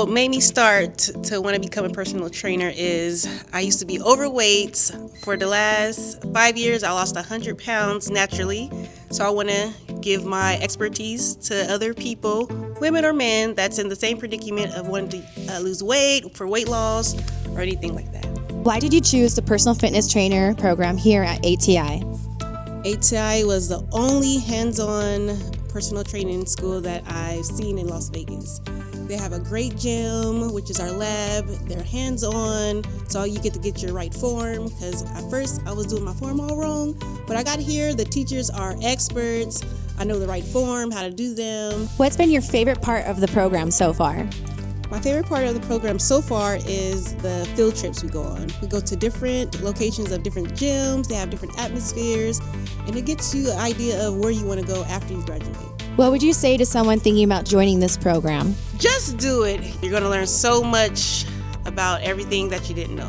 What made me start to want to become a personal trainer is I used to be overweight. For the last 5 years, I lost 100 pounds naturally. So I want to give my expertise to other people, women or men, that's in the same predicament of wanting to lose weight, for weight loss, or anything like that. Why did you choose the personal fitness trainer program here at ATI? ATI was the only hands-on personal training school that I've seen in Las Vegas. They have a great gym, which is our lab. They're hands-on, so you get to get your right form, because at first I was doing my form all wrong, but I got here, the teachers are experts. I know the right form, how to do them. What's been your favorite part of the program so far? My favorite part of the program so far is the field trips we go on. We go to different locations of different gyms, they have different atmospheres, and it gets you an idea of where you want to go after you graduate. What would you say to someone thinking about joining this program? Just do it. You're going to learn so much about everything that you didn't know.